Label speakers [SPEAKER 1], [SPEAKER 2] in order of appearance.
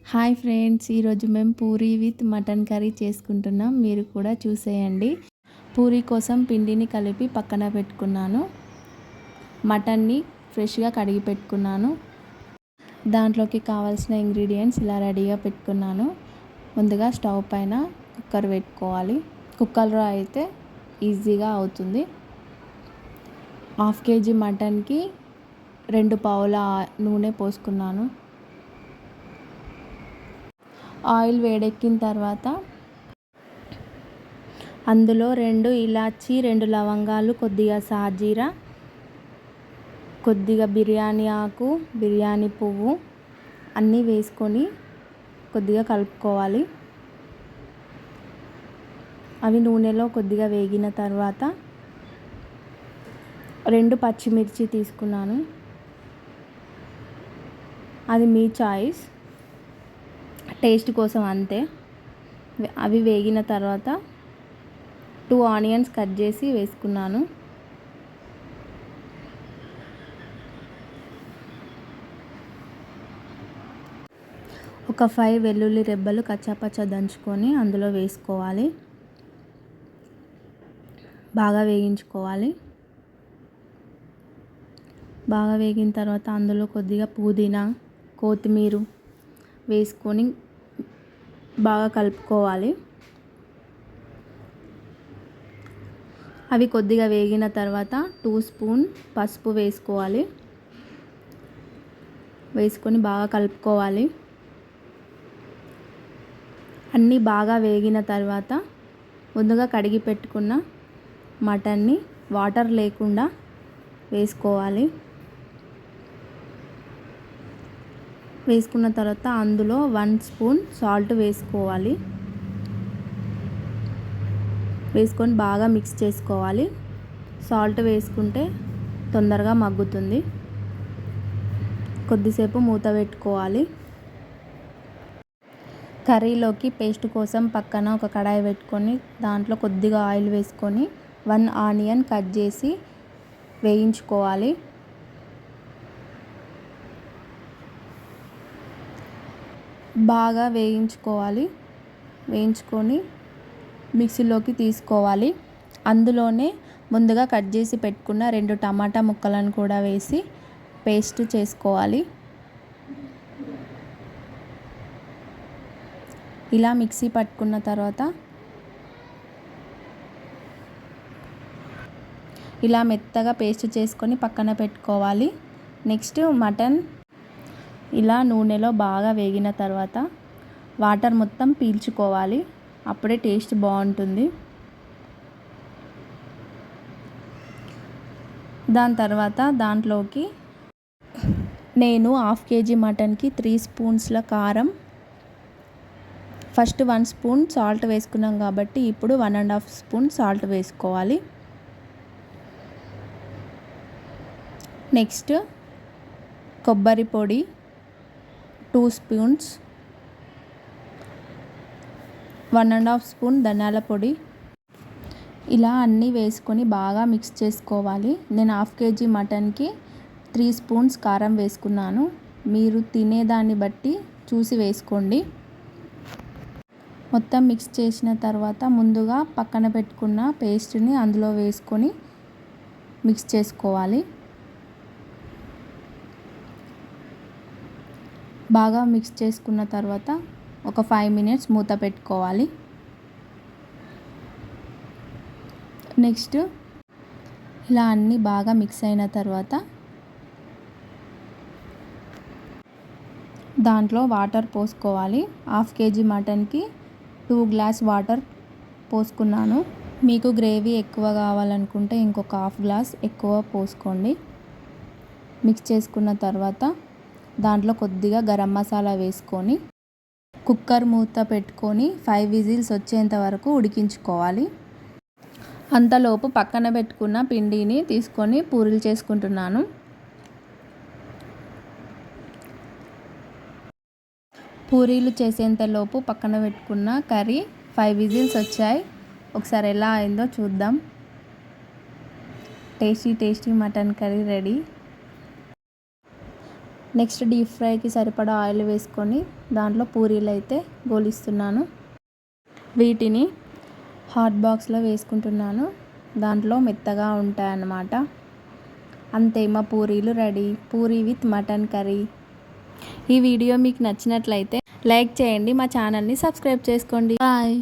[SPEAKER 1] Hi friends, ఈరోజు మేము Puri with mutton curry చేసుకుంటున్నాం. మీరు కూడా చూసేయండి. పూరీ కోసం పిండిని కలిపి పక్కన పెట్టుకున్నాను. మటన్ని ఫ్రెష్గా కడిగి పెట్టుకున్నాను. దాంట్లోకి కావాల్సిన ఇంగ్రీడియంట్స్ ఇలా రెడీగా పెట్టుకున్నాను. ముందుగా స్టవ్ పైన కుక్కర్ పెట్టుకోవాలి. కుక్కర్లో అయితే ఈజీగా అవుతుంది. 1/2 kg మటన్కి 2 పావుల నూనె పోసుకున్నాను. ఆయిల్ వేడెక్కిన తర్వాత అందులో 2 ఇలాచి, 2 లవంగాలు, కొద్దిగా సాజీరా, కొద్దిగా బిర్యానీ ఆకు, బిర్యానీ పువ్వు అన్నీ వేసుకొని కొద్దిగా కలుపుకోవాలి. అవి నూనెలో కొద్దిగా వేగిన తర్వాత 2 పచ్చిమిర్చి తీసుకున్నాను. అది మీ చాయిస్, టేస్ట్ కోసం అంతే. అవి వేగిన తర్వాత 2 ఆనియన్స్ కట్ చేసి వేసుకున్నాను. ఒక 5 వెల్లుల్లి రెబ్బలు కచ్చాపచ్చా దంచుకొని అందులో వేసుకోవాలి. బాగా వేగించుకోవాలి. బాగా వేగిన తర్వాత అందులో కొద్దిగా పుదీనా, కొత్తిమీర వేసుకొని బాగా కలుపుకోవాలి. అవి కొద్దిగా వేగిన తర్వాత 2 స్పూన్ పసుపు వేసుకోవాలి. వేసుకొని బాగా కలుపుకోవాలి. అన్నీ బాగా వేగిన తర్వాత ముందుగా కడిగి పెట్టుకున్న మటన్ని వాటర్ లేకుండా వేసుకోవాలి. వేసుకున్న తర్వాత అందులో 1 స్పూన్ సాల్ట్ వేసుకోవాలి. వేసుకొని బాగా మిక్స్ చేసుకోవాలి. సాల్ట్ వేసుకుంటే తొందరగా మగ్గుతుంది. కొద్దిసేపు మూత పెట్టుకోవాలి. కర్రీలోకి పేస్ట్ కోసం పక్కన ఒక కడాయి పెట్టుకొని దాంట్లో కొద్దిగా ఆయిల్ వేసుకొని 1 ఆనియన్ కట్ చేసి వేయించుకోవాలి. బాగా వేయించుకొని మిక్సీలోకి తీసుకోవాలి. అందులోనే ముందుగా కట్ చేసి పెట్టుకున్న 2 టమాటా ముక్కలను కూడా వేసి పేస్ట్ చేసుకోవాలి. ఇలా మిక్సీ పట్టుకున్న తర్వాత ఇలా మెత్తగా పేస్ట్ చేసుకొని పక్కన పెట్టుకోవాలి. నెక్స్ట్ మటన్ ఇలా నూనెలో బాగా వేగిన తర్వాత వాటర్ మొత్తం పీల్చుకోవాలి. అప్పుడే టేస్ట్ బాగుంటుంది. దాని తర్వాత దాంట్లోకి నేను 1/2 kg మటన్కి 3 స్పూన్స్ల కారం, ఫస్ట్ 1 స్పూన్ సాల్ట్ వేసుకున్నాం కాబట్టి ఇప్పుడు 1.5 స్పూన్ సాల్ట్ వేసుకోవాలి. నెక్స్ట్ కొబ్బరి పొడి 2 స్పూన్స్, 1.5 స్పూన్ ధనియాల పొడి, ఇలా అన్నీ వేసుకొని బాగా మిక్స్ చేసుకోవాలి. నేను 1/2 kg మటన్కి 3 స్పూన్స్ కారం వేసుకున్నాను. మీరు తినేదాన్ని బట్టి చూసి వేసుకోండి. మొత్తం మిక్స్ చేసిన తర్వాత ముందుగా పక్కన పెట్టుకున్న పేస్ట్ని అందులో వేసుకొని మిక్స్ చేసుకోవాలి. బాగా మిక్స్ చేసుకున్న తర్వాత ఒక 5 మినిట్స్ మూత పెట్టుకోవాలి. నెక్స్ట్ ఇలా అన్నీ బాగా మిక్స్ అయిన తర్వాత దాంట్లో వాటర్ పోసుకోవాలి. 1/2 kg మటన్కి 2 గ్లాస్ వాటర్ పోసుకున్నాను. మీకు గ్రేవీ ఎక్కువ కావాలనుకుంటే ఇంకొక 1/2 గ్లాస్ ఎక్కువ పోసుకోండి. మిక్స్ చేసుకున్న తర్వాత దాంట్లో కొద్దిగా గరం మసాలా వేసుకొని కుక్కర్ మూత పెట్టుకొని 5 విజిల్స్ వచ్చేంత వరకు ఉడికించుకోవాలి. అంతలోపు పక్కన పెట్టుకున్న పిండిని తీసుకొని పూరీలు చేసుకుంటున్నాను. పూరీలు చేసేంతలోపు పక్కన పెట్టుకున్న కర్రీ 5 విజిల్స్ వచ్చాయి. ఒకసారి ఎలా అయిందో చూద్దాం. Tasty mutton curry ready. Next deep ఫ్రైకి సరిపడా ఆయిల్ వేసుకొని దాంట్లో పూరీలు అయితే గోలిస్తున్నాను. వీటిని హాట్ బాక్స్లో వేసుకుంటున్నాను. దాంట్లో మెత్తగా ఉంటాయన్నమాట. అంతే, మా పూరీలు ready. Puri with mutton curry. ఈ వీడియో మీకు నచ్చినట్లయితే లైక్ చేయండి, మా ఛానల్ని సబ్స్క్రైబ్ చేసుకోండి. బాయ్.